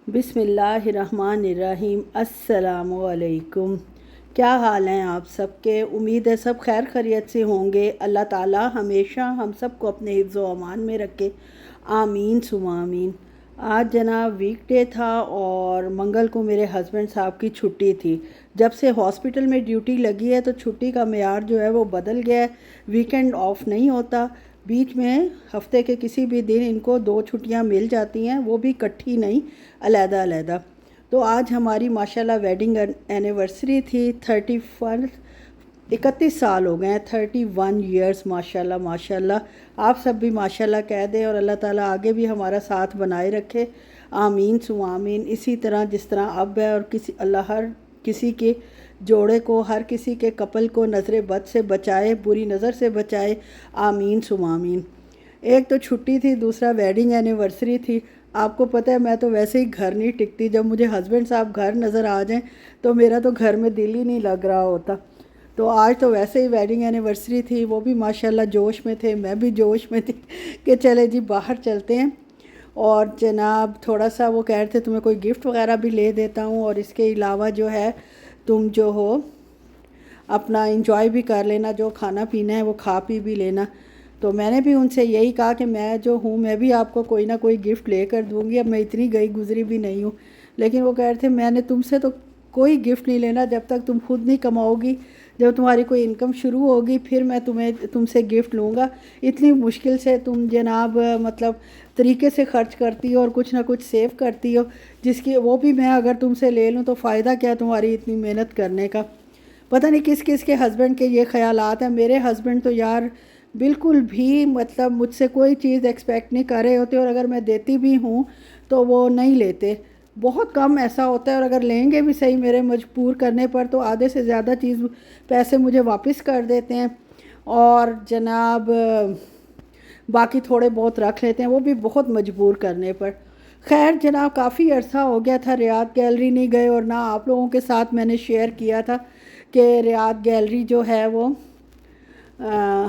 बिस्मिल्लाहिर्रहमानिर्रहीम। अस्सलामुअलैकुम। क्या हाल हैं आप सबके? उम्मीद है सब खैर खैरियत से होंगे। अल्लाह ताला हमेशा हम सबको अपने हिफ्ज़ व अमान में रखे, आमीन सुमा आमीन। आज जनाब वीकडे था और मंगल को मेरे हस्बैंड साहब की छुट्टी थी। जब से हॉस्पिटल में ड्यूटी लगी है तो छुट्टी का मेयार जो है वो बदल गया है। वीकेंड ऑफ नहीं होता, बीच में हफ्ते के किसी भी दिन इनको 2 छुट्टियां मिल जाती हैं, वो भी इकट्ठी नहीं, अलहदा-अलहदा। तो आज हमारी माशाल्लाह वेडिंग एनिवर्सरी थी। 31 साल हो गए हैं, 31 ईयर्स। माशाल्लाह माशाल्लाह। आप सब भी माशाल्लाह कह दें और अल्लाह ताला आगे भी हमारा साथ बनाए रखे, आमीन सुमा आमीन। इसी तरह जिस तरह अब है और अल्लाह हर किसी के जोड़े को, हर किसी के कपल को नज़र बद से बचाए, बुरी नज़र से बचाए, आमीन सुमा आमीन। एक तो छुट्टी थी, दूसरा वेडिंग एनिवर्सरी थी। आपको पता है मैं तो वैसे ही घर नहीं टिकती, जब मुझे हस्बैंड साहब घर नज़र आ जाएं तो मेरा तो घर में दिल ही नहीं लग रहा होता। तो आज तो वैसे ही वेडिंग एनिवर्सरी थी, वो भी माशाल्लाह जोश में थे, मैं भी जोश में थी कि चले जी बाहर चलते हैं। और जनाब थोड़ा सा वो कह रहे थे तुम्हें कोई गिफ्ट वगैरह भी ले देता हूँ, और इसके अलावा जो है तुम जो हो अपना इंजॉय भी कर लेना, जो खाना पीना है वो खा पी भी लेना। तो मैंने भी उनसे यही कहा कि मैं जो हूँ मैं भी आपको कोई ना कोई गिफ्ट ले कर दूँगी। अब मैं इतनी गई गुजरी भी नहीं हूँ। लेकिन वो कह रहे थे मैंने तुमसे तो कोई गिफ्ट नहीं लेना जब तक तुम खुद नहीं कमाओगी, जब तुम्हारी कोई इनकम शुरू होगी फिर मैं तुमसे गिफ्ट लूँगा। इतनी मुश्किल से तुम जनाब मतलब तरीके से ख़र्च करती हो और कुछ ना कुछ सेव करती हो, जिसकी वो भी मैं अगर तुमसे ले लूँ तो फ़ायदा क्या तुम्हारी इतनी मेहनत करने का। पता नहीं किस किस के हस्बैंड के ये ख्यालात हैं। मेरे हस्बैंड तो यार बिल्कुल भी मतलब मुझसे कोई चीज़ एक्सपेक्ट नहीं कर रहे होते, और अगर मैं देती भी हूँ तो वो नहीं लेते। बहुत कम ऐसा होता है, और अगर लेंगे भी सही मेरे मजबूर करने पर तो आधे से ज़्यादा चीज़ पैसे मुझे वापस कर देते हैं। और जनाब बाकी थोड़े बहुत रख लेते हैं, वो भी बहुत मजबूर करने पर। खैर जनाब काफ़ी अर्सा हो गया था रियाद गैलरी नहीं गए, और ना आप लोगों के साथ मैंने शेयर किया था कि रियाद गैलरी जो है वो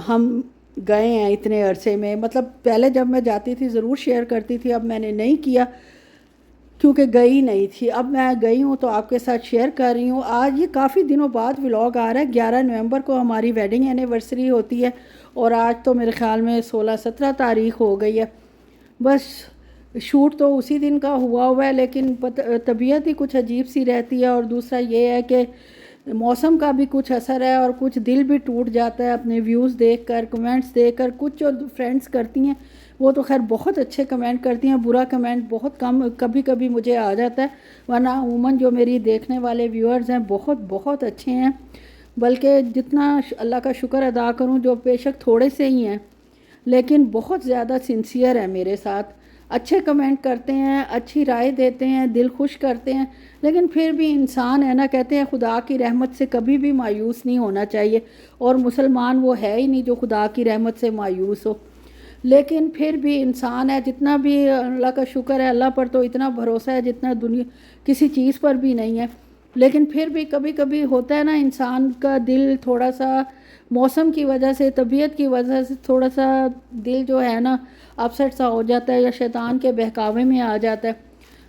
हम गए हैं इतने अरसे में। मतलब पहले जब मैं जाती थी ज़रूर शेयर करती थी, अब मैंने नहीं किया क्योंकि गई नहीं थी। अब मैं गई हूँ तो आपके साथ शेयर कर रही हूँ। आज ये काफ़ी दिनों बाद व्लॉग आ रहा है। 11 नवंबर को हमारी वेडिंग एनिवर्सरी होती है, और आज तो मेरे ख़्याल में 16-17 तारीख़ हो गई है। बस शूट तो उसी दिन का हुआ है, लेकिन तबीयत ही कुछ अजीब सी रहती है। और दूसरा ये है कि मौसम का भी कुछ असर है, और कुछ दिल भी टूट जाता है अपने व्यूज़ देखकर, कमेंट्स देखकर। कुछ जो फ्रेंड्स करती हैं वो तो खैर बहुत अच्छे कमेंट करती हैं, बुरा कमेंट बहुत कम कभी कभी मुझे आ जाता है, वरना अमूमन जो मेरी देखने वाले व्यूअर्स हैं बहुत बहुत अच्छे हैं। बल्कि जितना अल्लाह का शुक्र अदा करूं, जो बेशक थोड़े से ही हैं लेकिन बहुत ज़्यादा सिंसियर है मेरे साथ, अच्छे कमेंट करते हैं, अच्छी राय देते हैं, दिल खुश करते हैं। लेकिन फिर भी इंसान है ना, कहते हैं खुदा की रहमत से कभी भी मायूस नहीं होना चाहिए, और मुसलमान वो है ही नहीं जो खुदा की रहमत से मायूस हो। लेकिन फिर भी इंसान है, जितना भी अल्लाह का शुक्र है, अल्लाह पर तो इतना भरोसा है जितना दुनिया किसी चीज़ पर भी नहीं है। लेकिन फिर भी कभी कभी होता है ना, इंसान का दिल थोड़ा सा मौसम की वजह से, तबीयत की वजह से थोड़ा सा दिल जो है ना अपसेट सा हो जाता है, या शैतान के बहकावे में आ जाता है।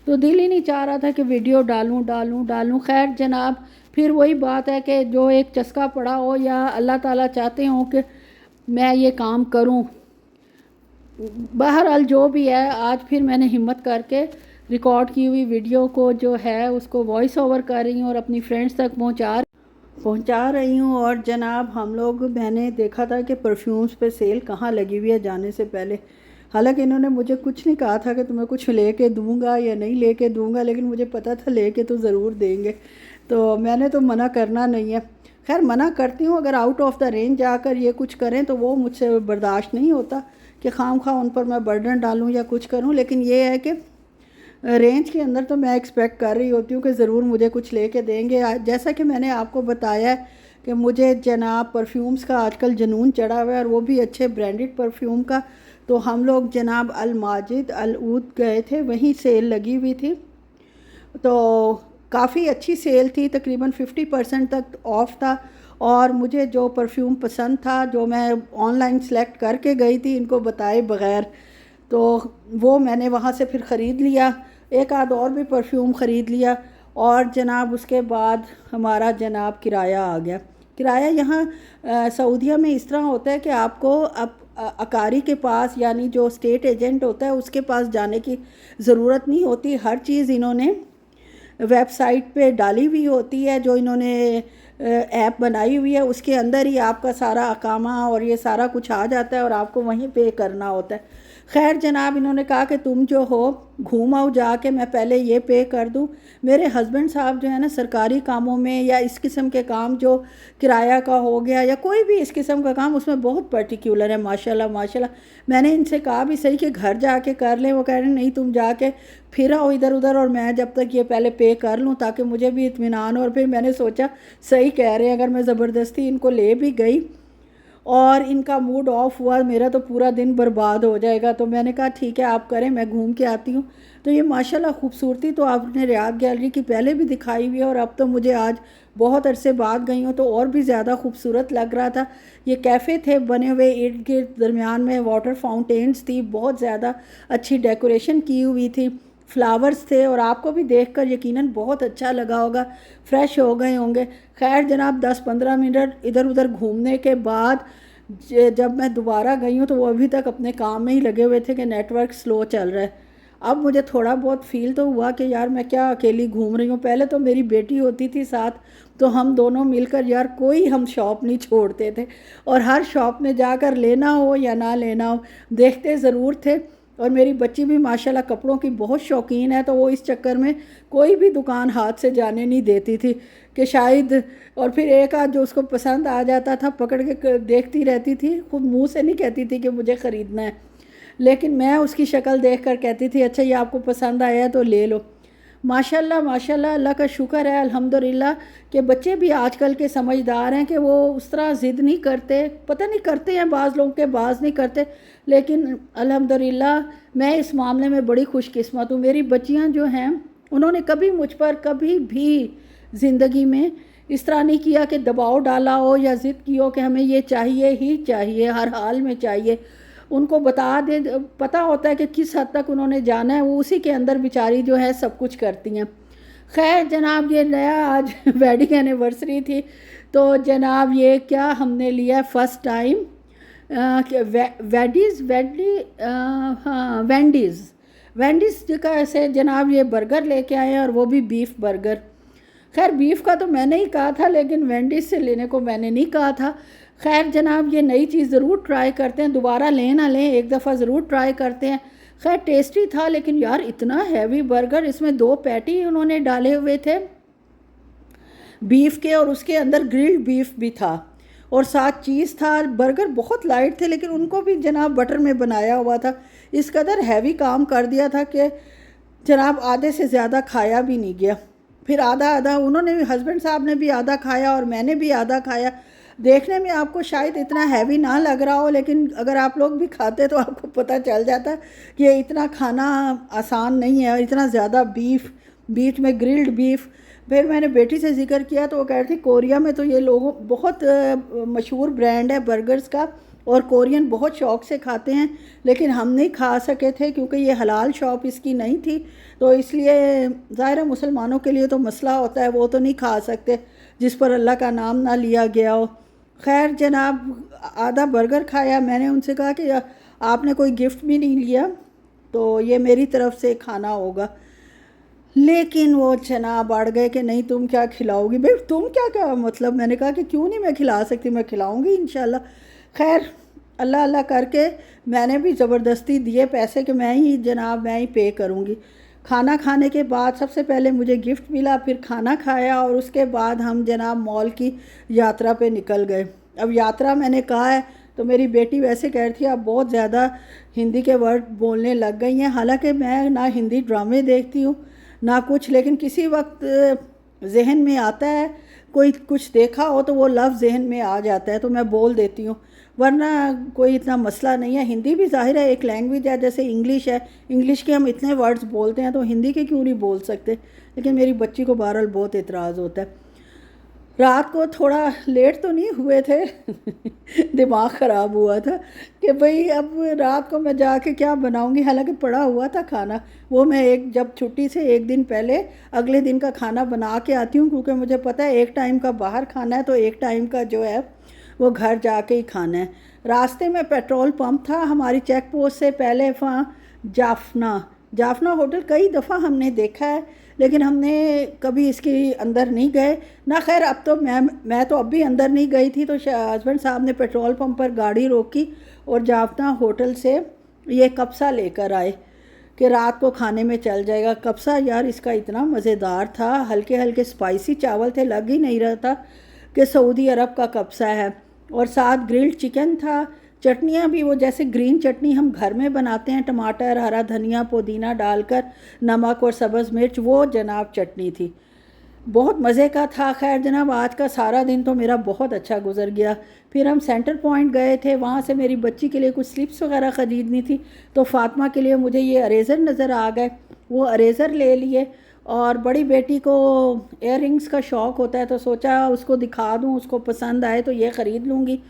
तो दिल ही नहीं चाह रहा था कि वीडियो डालूं डालूं डालूं। खैर जनाब फिर वही बात है कि जो एक चस्का पड़ा हो, या अल्लाह ताला चाहते हों कि मैं ये काम करूं। बहरहाल जो भी है, आज फिर मैंने हिम्मत करके रिकॉर्ड की हुई वीडियो को जो है उसको वॉइस ओवर कर रही हूँ और अपनी फ्रेंड्स तक पहुँचा रही हूँ। और जनाब मैंने देखा था कि परफ्यूम्स पे सेल कहाँ लगी हुई है जाने से पहले। हालांकि इन्होंने मुझे कुछ नहीं कहा था कि तुम्हें कुछ लेके दूंगा या नहीं लेके दूंगा, लेकिन मुझे पता था लेके तो ज़रूर देंगे, तो मैंने तो मना करना नहीं है। खैर मना करती हूँ, अगर आउट ऑफ द रेंज जाकर ये कुछ करें तो वो मुझसे बर्दाश्त नहीं होता कि खाम खा उन पर मैं बर्डन डालूँ या कुछ करूँ। लेकिन ये है कि रेंज के अंदर तो मैं एक्सपेक्ट कर रही होती हूँ कि ज़रूर मुझे कुछ लेके देंगे। जैसा कि मैंने आपको बताया है कि मुझे जनाब परफ्यूम्स का आजकल जुनून चढ़ा हुआ है, और वो भी अच्छे ब्रांडेड परफ्यूम का। तो हम लोग जनाब अल माजिद अल ऊद गए थे, वहीं सेल लगी हुई थी, तो काफ़ी अच्छी सेल थी, तकरीबन 50% तक ऑफ़ था। और मुझे जो परफ्यूम पसंद था, जो मैं ऑनलाइन सेलेक्ट करके गई थी इनको बताए बग़ैर, तो वो मैंने वहाँ से फिर ख़रीद लिया। एक आध और भी परफ्यूम ख़रीद लिया। और जनाब उसके बाद हमारा जनाब किराया आ गया। किराया यहाँ सऊदीया में इस तरह होता है कि आपको अब अकारी के पास यानी जो स्टेट एजेंट होता है उसके पास जाने की ज़रूरत नहीं होती। हर चीज़ इन्होंने वेबसाइट पे डाली हुई होती है, जो इन्होंने ऐप बनाई हुई है उसके अंदर ही आपका सारा अकामा और ये सारा कुछ आ जाता है और आपको वहीं पे करना होता है। खैर जनाब इन्होंने कहा कि तुम जो हो घूम आओ जाके, मैं पहले ये पे कर दूं। मेरे हस्बैंड साहब जो है ना सरकारी कामों में या इस किस्म के काम जो किराया का हो गया या कोई भी इस किस्म का काम उसमें बहुत पर्टिकुलर है माशाल्लाह माशाल्लाह। मैंने इनसे कहा भी सही कि घर जाके कर लें, वो कह रहे नहीं तुम जाके फिर आओ इधर उधर और मैं जब तक ये पहले पे कर लूँ ताकि मुझे भी इत्मीनान हो। और फिर मैंने सोचा सही कह रहे हैं, अगर मैं ज़बरदस्ती इनको ले भी गई और इनका मूड ऑफ हुआ मेरा तो पूरा दिन बर्बाद हो जाएगा। तो मैंने कहा ठीक है आप करें, मैं घूम के आती हूँ। तो ये माशाल्लाह खूबसूरती तो आपने रियाद गैलरी की पहले भी दिखाई हुई है और अब तो मुझे आज बहुत अरसे बाद गई हूँ तो और भी ज़्यादा खूबसूरत लग रहा था। ये कैफ़े थे बने हुए, इर्द गिर्द दरमियान में वाटर फाउंटेन्स थी, बहुत ज़्यादा अच्छी डेकोरेशन की हुई थी, फ्लावर्स थे और आपको भी देखकर यकीनन बहुत अच्छा लगा होगा, फ्रेश हो गए होंगे। खैर जनाब 10-15 मिनट इधर उधर घूमने के बाद जब मैं दोबारा गई हूँ तो वो अभी तक अपने काम में ही लगे हुए थे कि नेटवर्क स्लो चल रहा है। अब मुझे थोड़ा बहुत फ़ील तो हुआ कि यार मैं क्या अकेली घूम रही हूँ। पहले तो मेरी बेटी होती थी साथ, तो हम दोनों मिलकर यार कोई हम शॉप नहीं छोड़ते थे और हर शॉप में जाकर लेना हो या ना लेना हो देखते ज़रूर थे। और मेरी बच्ची भी माशाल्लाह कपड़ों की बहुत शौकीन है, तो वो इस चक्कर में कोई भी दुकान हाथ से जाने नहीं देती थी कि शायद, और फिर एक आध जो उसको पसंद आ जाता था पकड़ के देखती रहती थी, खुद मुंह से नहीं कहती थी कि मुझे ख़रीदना है, लेकिन मैं उसकी शक्ल देख कर कहती थी अच्छा ये आपको पसंद आया है तो ले लो। माशाल्लाह माशाल्लाह अल्लाह का शुक्र है अल्हम्दुलिल्लाह कि बच्चे भी आजकल के समझदार हैं कि वो उस तरह ज़िद नहीं करते। पता नहीं करते हैं बाज़ लोगों के, बाज़ नहीं करते, लेकिन अल्हम्दुलिल्लाह मैं इस मामले में बड़ी खुशकिस्मत हूँ। मेरी बच्चियाँ जो हैं उन्होंने कभी मुझ पर कभी भी ज़िंदगी में इस तरह नहीं किया कि दबाव डाला हो या ज़िद की हो कि हमें ये चाहिए ही चाहिए, हर हाल में चाहिए। उनको बता दे, पता होता है कि किस हद तक उन्होंने जाना है, वो उसी के अंदर बेचारी जो है सब कुछ करती हैं। खैर जनाब ये नया आज वेडिंग एनिवर्सरी थी तो जनाब ये क्या हमने लिया फ़र्स्ट टाइम वेंडीज़ का ऐसे जनाब ये बर्गर लेके आए हैं और वो भी बीफ बर्गर। खैर बीफ का तो मैंने ही कहा था लेकिन वेंडीज़ से लेने को मैंने नहीं कहा था। खैर जनाब ये नई चीज़ ज़रूर ट्राई करते हैं, दोबारा लें ना लें एक दफ़ा ज़रूर ट्राई करते हैं। खैर टेस्टी था, लेकिन यार इतना हैवी बर्गर, इसमें 2 पैटी उन्होंने डाले हुए थे बीफ के और उसके अंदर ग्रिल्ड बीफ भी था और साथ चीज़ था। बर्गर बहुत लाइट थे लेकिन उनको भी जनाब बटर में बनाया हुआ था। इस कदर हैवी काम कर दिया था कि जनाब आधे से ज़्यादा खाया भी नहीं गया। फिर आधा आधा उन्होंने भी, हस्बैंड साहब ने भी आधा खाया और मैंने भी आधा खाया। देखने में आपको शायद इतना हैवी ना लग रहा हो, लेकिन अगर आप लोग भी खाते तो आपको पता चल जाता कि ये इतना खाना आसान नहीं है। इतना ज़्यादा बीफ, बीच में ग्रिल्ड बीफ। फिर मैंने बेटी से जिक्र किया तो वो कह रही थी कोरिया में तो ये लोगों बहुत मशहूर ब्रांड है बर्गर्स का और कोरियन बहुत शौक़ से खाते हैं, लेकिन हम नहीं खा सके थे क्योंकि ये हलाल शॉप इसकी नहीं थी, तो इसलिए ज़ाहिर है मुसलमानों के लिए तो मसला होता है, वो तो नहीं खा सकते जिस पर अल्लाह का नाम ना लिया गया हो। खैर जनाब आधा बर्गर खाया। मैंने उनसे कहा कि आपने कोई गिफ्ट भी नहीं लिया तो ये मेरी तरफ से खाना होगा, लेकिन वो जनाब अड़ गए कि नहीं तुम क्या खिलाओगी। भाई तुम क्या मतलब, मैंने कहा कि क्यों नहीं मैं खिला सकती, मैं खिलाऊंगी इंशाल्लाह। खैर अल्लाह अल्लाह करके मैंने भी ज़बरदस्ती दिए पैसे कि मैं ही पे करूँगी। खाना खाने के बाद सबसे पहले मुझे गिफ्ट मिला, फिर खाना खाया और उसके बाद हम जनाब मॉल की यात्रा पे निकल गए। अब यात्रा मैंने कहा है तो मेरी बेटी वैसे कह रही थी आप बहुत ज़्यादा हिंदी के वर्ड बोलने लग गई हैं। हालांकि मैं ना हिंदी ड्रामे देखती हूँ ना कुछ, लेकिन किसी वक्त जहन में आता है, कोई कुछ देखा हो तो वो लफ्ज़ जहन में आ जाता है तो मैं बोल देती हूँ, वरना कोई इतना मसला नहीं है। हिंदी भी ज़ाहिर है एक लैंग्वेज है, जैसे इंग्लिश है, इंग्लिश के हम इतने वर्ड्स बोलते हैं तो हिंदी के क्यों नहीं बोल सकते, लेकिन मेरी बच्ची को बहरहाल बहुत एतराज़ होता है। रात को थोड़ा लेट तो नहीं हुए थे दिमाग ख़राब हुआ था कि भाई अब रात को मैं जाके क्या बनाऊंगी, हालांकि पड़ा हुआ था खाना। वो मैं एक जब छुट्टी से एक दिन पहले अगले दिन का खाना बना के आती हूँ, क्योंकि मुझे पता है एक टाइम का बाहर खाना है तो एक टाइम का जो है वो घर जाके ही खाना है। रास्ते में पेट्रोल पंप था हमारी चेक पोस्ट से पहले, वहाँ जाफना जाफना होटल कई दफ़ा हमने देखा है, लेकिन हमने कभी इसके अंदर नहीं गए ना। खैर अब तो मैं तो अब भी अंदर नहीं गई थी, तो हस्बैंड साहब ने पेट्रोल पंप पर गाड़ी रोकी और जाफना होटल से ये कब्सा लेकर आए कि रात को खाने में चल जाएगा। कब्सा यार इसका इतना मज़ेदार था, हल्के हल्के स्पाइसी चावल थे, लग ही नहीं रहा था कि सऊदी अरब का कब्सा है। और साथ ग्रिल्ड चिकन था, चटनियाँ भी वो जैसे ग्रीन चटनी हम घर में बनाते हैं, टमाटर हरा धनिया पुदीना डालकर, नमक और सब्ज़ मिर्च, वो जनाब चटनी थी, बहुत मज़े का था। खैर जनाब आज का सारा दिन तो मेरा बहुत अच्छा गुजर गया। फिर हम सेंटर पॉइंट गए थे, वहाँ से मेरी बच्ची के लिए कुछ स्लिप्स वगैरह ख़रीदनी थी, तो फ़ातिमा के लिए मुझे ये अरेज़र नज़र आ गए, वो अरेज़र ले लिए। और बड़ी बेटी को इयर रिंग्स का शौक़ होता है, तो सोचा उसको दिखा दूँ, उसको पसंद आए तो ये ख़रीद लूँगी।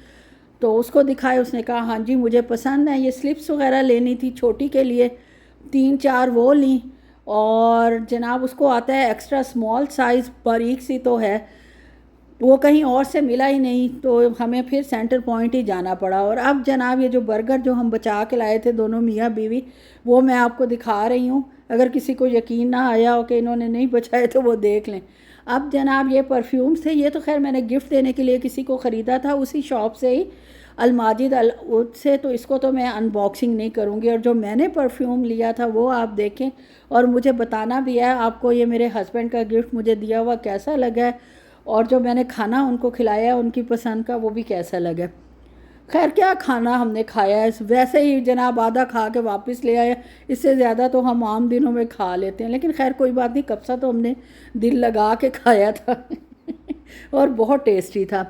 तो उसको दिखाए, उसने कहा हाँ जी मुझे पसंद है। ये स्लिप्स वगैरह लेनी थी छोटी के लिए, 3-4 वो ली। और जनाब उसको आता है एक्स्ट्रा स्मॉल साइज़, बारीक सी तो है, वो कहीं और से मिला ही नहीं, तो हमें फिर सेंटर पॉइंट ही जाना पड़ा। और अब जनाब ये जो बर्गर जो हम बचा के लाए थे दोनों मियाँ बीवी, वो मैं आपको दिखा रही हूँ। अगर किसी को यकीन ना आया हो कि इन्होंने नहीं बचाए तो वो देख लें। अब जनाब ये परफ्यूम्स थे, ये तो खैर मैंने गिफ्ट देने के लिए किसी को ख़रीदा था उसी शॉप से ही, अलमाजिद अल उद से, तो इसको तो मैं अनबॉक्सिंग नहीं करूँगी। और जो मैंने परफ्यूम लिया था वो आप देखें, और मुझे बताना भी है आपको ये मेरे हस्बैंड का गिफ्ट मुझे दिया हुआ कैसा लगा है, और जो मैंने खाना उनको खिलाया उनकी पसंद का वो भी कैसा लगा। खैर क्या खाना हमने खाया है, वैसे ही जनाब आधा खा के वापस ले आए, इससे ज़्यादा तो हम आम दिनों में खा लेते हैं, लेकिन खैर कोई बात नहीं, कब्सा तो हमने दिल लगा के खाया था और बहुत टेस्टी था।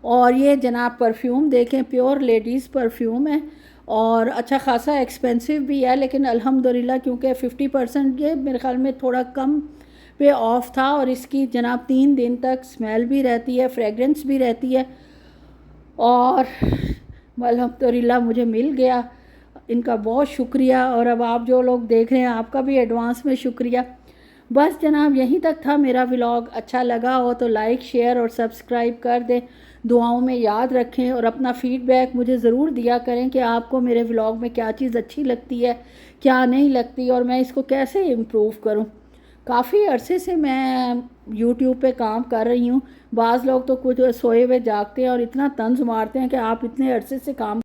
और ये जनाब परफ्यूम देखें, प्योर लेडीज़ परफ्यूम है और अच्छा खासा एक्सपेंसिव भी है, लेकिन अल्हम्दुलिल्लाह क्योंकि 50% ये मेरे ख्याल में थोड़ा कम पे ऑफ था। और इसकी जनाब 3 दिन तक स्मेल भी रहती है, फ्रेगरेंस भी रहती है, और अल्हम्दुलिल्लाह मुझे मिल गया, इनका बहुत शुक्रिया। और अब आप जो लोग देख रहे हैं आपका भी एडवांस में शुक्रिया। बस जनाब यहीं तक था मेरा व्लॉग, अच्छा लगा हो तो लाइक शेयर और सब्सक्राइब कर दें, दुआओं में याद रखें, और अपना फ़ीडबैक मुझे ज़रूर दिया करें कि आपको मेरे व्लॉग में क्या चीज़ अच्छी लगती है क्या नहीं लगती, और मैं इसको कैसे इम्प्रूव करूं। काफ़ी अरसे से मैं यूट्यूब पे काम कर रही हूं, बाज़ लोग तो कुछ सोए हुए जागते हैं और इतना तंज मारते हैं कि आप इतने अरसे से काम